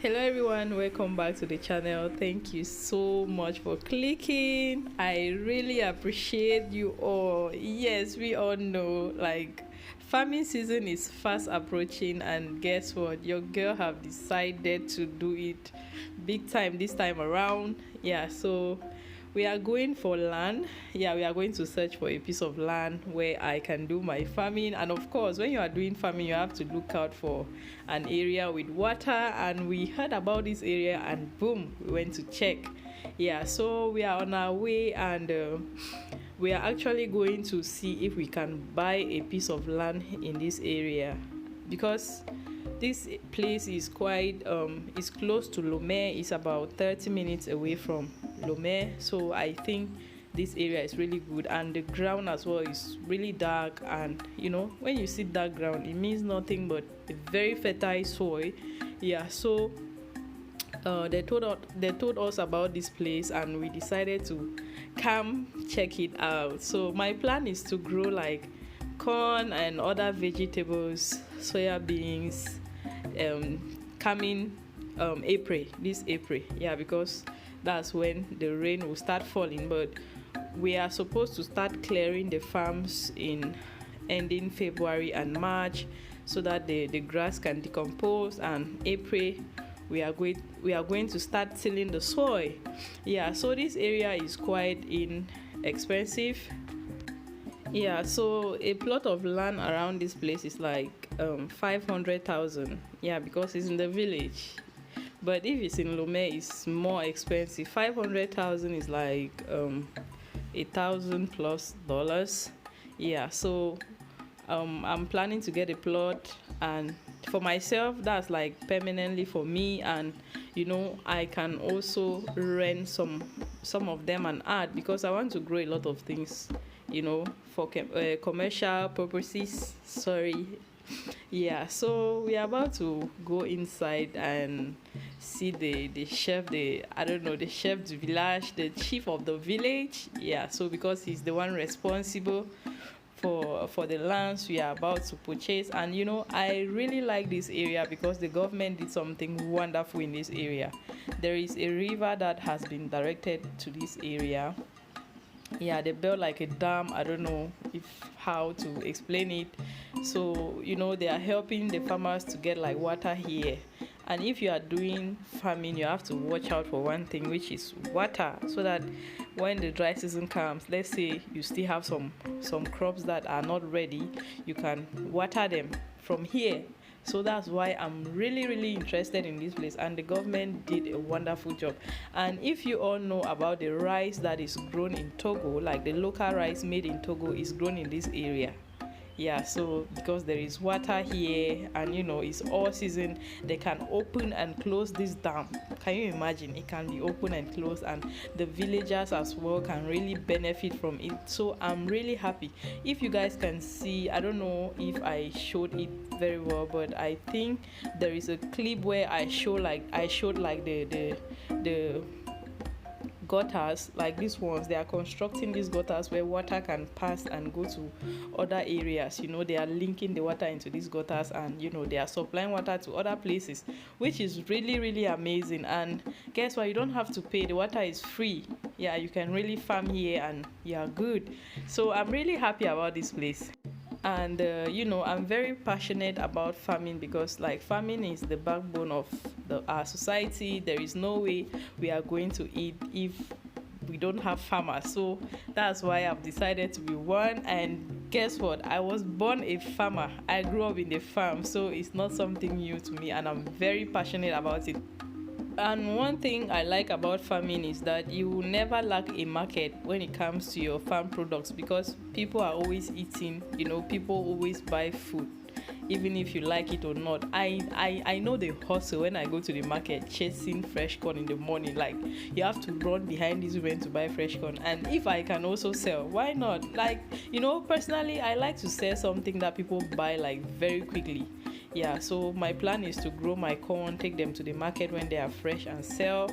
Hello everyone, welcome back to the channel. Thank you so much for clicking. I really appreciate you all. Yes, we all know like farming season is fast approaching, and guess what, your girl have decided to do it big time this time around. Yeah, so we are going for land. Yeah, we are going to search for a piece of land where I can do my farming. And of course, when you are doing farming, you have to look out for an area with water. And we heard about this area and boom, we went to check. Yeah, so we are on our way, and we are actually going to see if we can buy a piece of land in this area, because this place is quite it's close to Lomé. It's about 30 minutes away from Lomé, so I think this area is really good, and the ground as well is really dark. And when you see dark ground, it means nothing but a very fertile soil. Yeah, so they told us about this place, and we decided to come check it out. So my plan is to grow like corn and other vegetables, soya beans, coming this April. Yeah, because that's when the rain will start falling. But we are supposed to start clearing the farms in ending February and March, so that the grass can decompose, and April we are going to start tilling the soil. Yeah, so this area is quite inexpensive. Yeah, so a plot of land around this place is like 500,000. Yeah, because it's in the village. But if it's in Lomé, it's more expensive. 500,000 is like $1,000+. Yeah, so I'm planning to get a plot, and for myself, that's like permanently for me. And I can also rent some of them and add, because I want to grow a lot of things, for commercial purposes. Sorry. Yeah, so we are about to go inside and see the chef, the chef du village, the chief of the village. Yeah, so because he's the one responsible for the lands we are about to purchase. And I really like this area because the government did something wonderful in this area. There is a river that has been directed to this area. Yeah, they built like a dam. I don't know how to explain it. So they are helping the farmers to get like water here. And if you are doing farming, you have to watch out for one thing, which is water, so that when the dry season comes, let's say you still have some crops that are not ready, you can water them from here. So that's why I'm really interested in this place, and the government did a wonderful job. And if you all know about the rice that is grown in Togo, like the local rice made in Togo is grown in this area. Yeah, so because there is water here, and it's all season, they can open and close this dam. Can you imagine? It can be open and closed, and the villagers as well can really benefit from it. So I'm really happy. If you guys can see, I don't know if I showed it very well, but I think there is a clip where I showed like the gutters, like these ones. They are constructing these gutters where water can pass and go to other areas. They are linking the water into these gutters, and they are supplying water to other places, which is really amazing. And guess what, you don't have to pay. The water is free. Yeah, you can really farm here and you are good. So I'm really happy about this place. And I'm very passionate about farming, because like farming is the backbone of our society. There is no way we are going to eat if we don't have farmers. So that's why I've decided to be one. And guess what, I was born a farmer. I grew up in the farm, so it's not something new to me, and I'm very passionate about it. And one thing I like about farming is that you will never lack a market when it comes to your farm products, because people are always eating. People always buy food, even if you like it or not. I know the hustle when I go to the market chasing fresh corn in the morning. Like, you have to run behind these women to buy fresh corn. And if I can also sell, why not? Like, personally, I like to sell something that people buy like very quickly. Yeah, so my plan is to grow my corn, take them to the market when they are fresh and sell.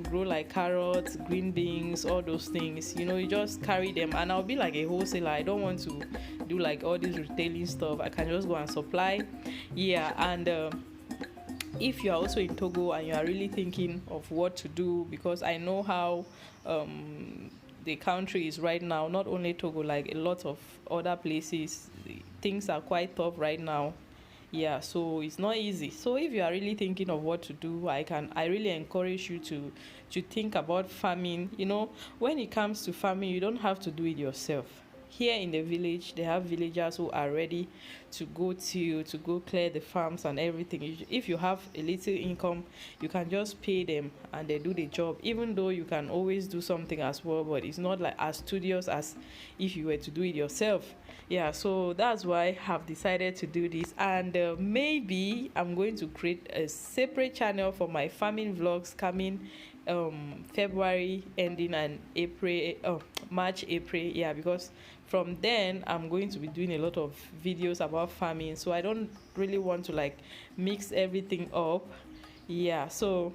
Grow like carrots, green beans, all those things. You just carry them, and I'll be like a wholesaler. I don't want to do like all this retailing stuff. I can just go and supply. Yeah, and if you are also in Togo and you are really thinking of what to do, because I know how the country is right now, not only Togo, like a lot of other places, things are quite tough right now. Yeah, so it's not easy. So if you are really thinking of what to do, I really encourage you to think about farming. When it comes to farming, you don't have to do it yourself. Here in the village, they have villagers who are ready to go clear the farms and everything. If you have a little income, you can just pay them and they do the job, even though you can always do something as well, but it's not like as studious as if you were to do it yourself. Yeah, so that's why I have decided to do this, and maybe I'm going to create a separate channel for my farming vlogs coming February ending and April, March, April. Yeah, because from then I'm going to be doing a lot of videos about farming, so I don't really want to like mix everything up. Yeah, so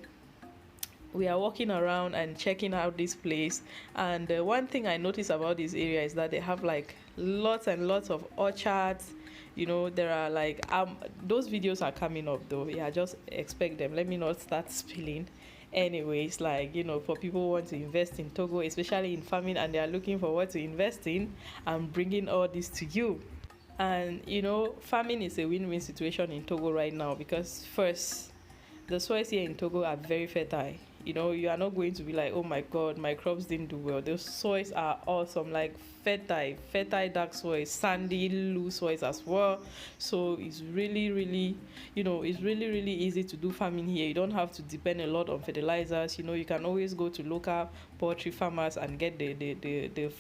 we are walking around and checking out this place, and one thing I noticed about this area is that they have like lots and lots of orchards. There are like those videos are coming up though. Yeah, just expect them. Let me not start spilling. Anyways, like, for people who want to invest in Togo, especially in farming, and they are looking for what to invest in, I'm bringing all this to you. And farming is a win-win situation in Togo right now, because first, the soils here in Togo are very fertile. You are not going to be like, oh my god, my crops didn't do well. Those soils are awesome, like fertile dark soils, sandy loose soils as well. So it's really really it's really really easy to do farming here. You don't have to depend a lot on fertilizers. You can always go to local poultry farmers and get the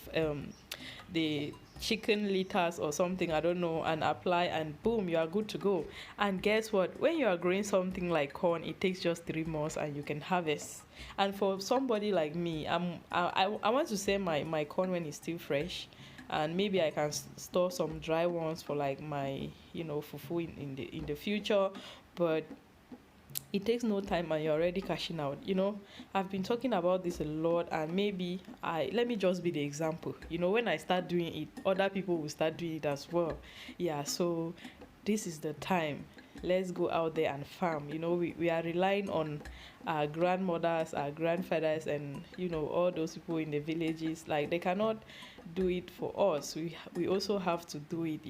chicken litters or something, I don't know, and apply, and boom, you are good to go. And guess what, when you are growing something like corn, it takes just 3 months and you can harvest. And for somebody like me, I want to sell my corn when it's still fresh, and maybe I can store some dry ones for like my fufu in the future. But it takes no time and you're already cashing out. I've been talking about this a lot, and maybe let me just be the example. When I start doing it, other people will start doing it as well. Yeah, so this is the time. Let's go out there and farm. We are relying on our grandmothers, our grandfathers, and all those people in the villages. Like, they cannot do it for us. We also have to do it.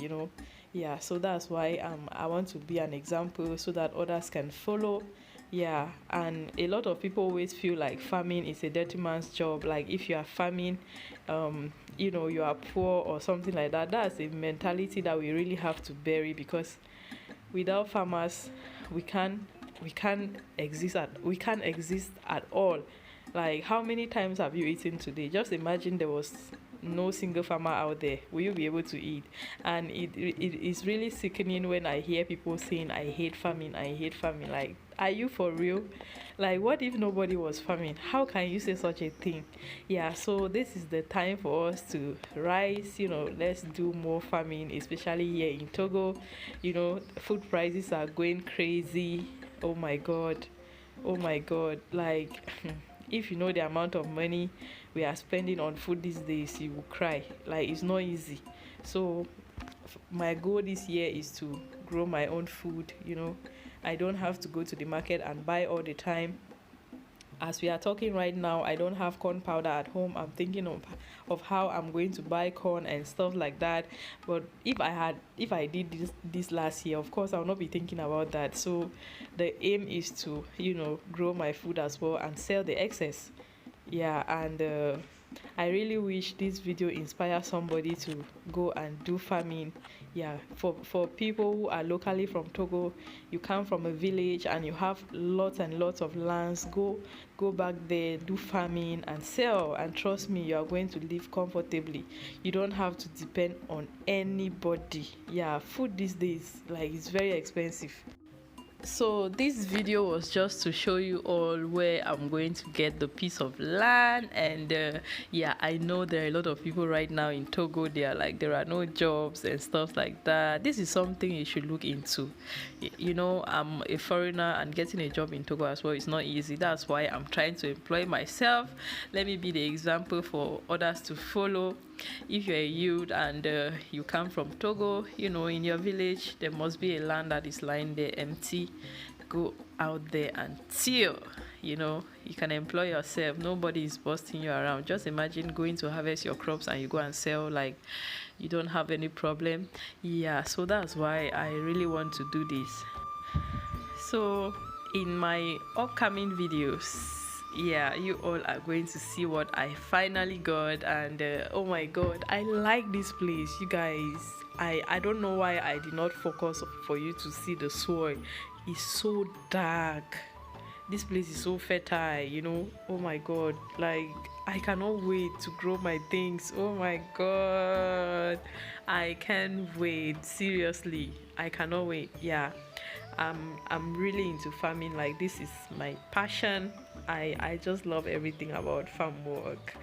Yeah, so that's why I want to be an example so that others can follow. Yeah, and a lot of people always feel like farming is a dirty man's job. Like, if you are farming, you are poor or something like that. That's a mentality that we really have to bury, because without farmers, we can't exist at all. Like, how many times have you eaten today? Just imagine there was no single farmer out there. Will you be able to eat? And it is really sickening when I hear people saying, I hate farming. Like, are you for real? Like, what if nobody was farming? How can you say such a thing? Yeah, so this is the time for us to rise. Let's do more farming, especially here in Togo. Food prices are going crazy. Oh my god, like if you know the amount of money we are spending on food these days, you will cry. Like, it's not easy. So my goal this year is to grow my own food. I don't have to go to the market and buy all the time. As we are talking right now, I don't have corn powder at home. I'm thinking of how I'm going to buy corn and stuff like that. But if I did this last year, of course I'll not be thinking about that. So the aim is to grow my food as well and sell the excess. Yeah, and I really wish this video inspires somebody to go and do farming. Yeah, for people who are locally from Togo, you come from a village and you have lots and lots of lands, go back there, do farming and sell, and trust me, you are going to live comfortably. You don't have to depend on anybody. Yeah, food these days, like, it's very expensive. So this video was just to show you all where I'm going to get the piece of land. And yeah, I know there are a lot of people right now in Togo, they are like, there are no jobs and stuff like that. This is something you should look into. I'm a foreigner, and getting a job in Togo as well is not easy. That's why I'm trying to employ myself. Let me be the example for others to follow. If you're a youth and you come from Togo, in your village there must be a land that is lying there empty. Go out there until you can employ yourself. Nobody is bossing you around. Just imagine going to harvest your crops and you go and sell, like you don't have any problem. Yeah, so that's why I really want to do this. So in my upcoming videos, yeah, you all are going to see what I finally got. And oh my god, I like this place, you guys. I don't know why I did not focus for you to see the soil. It's so dark. This place is so fertile. Oh my god, like I cannot wait to grow my things. Oh my god, I can't wait. Seriously, I cannot wait. Yeah, I'm really into farming. Like, this is my passion. I just love everything about farm work.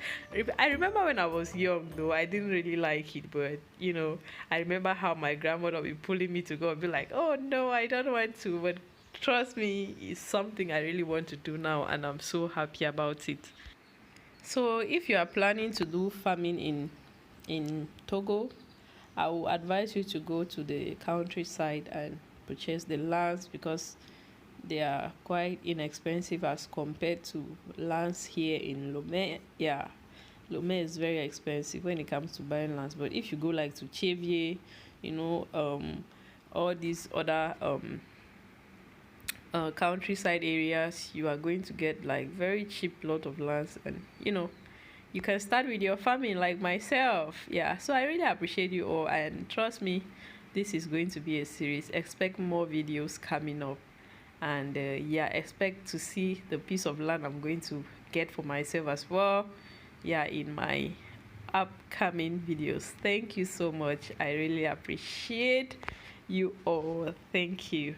I remember when I was young, though I didn't really like it, but I remember how my grandmother would be pulling me to go and be like, oh no, I don't want to. But trust me, it's something I really want to do now, and I'm so happy about it. So if you are planning to do farming in Togo, I will advise you to go to the countryside and purchase the lands, because they are quite inexpensive as compared to lands here in Lomé. Yeah, Lomé is very expensive when it comes to buying lands. But if you go like to Chevier, all these other countryside areas, you are going to get like very cheap lot of lands, and you can start with your farming like myself. Yeah, so I really appreciate you all, and trust me, this is going to be a series. Expect more videos coming up, and yeah, expect to see the piece of land I'm going to get for myself as well, yeah, in my upcoming videos. Thank you so much. I really appreciate you all. Thank you.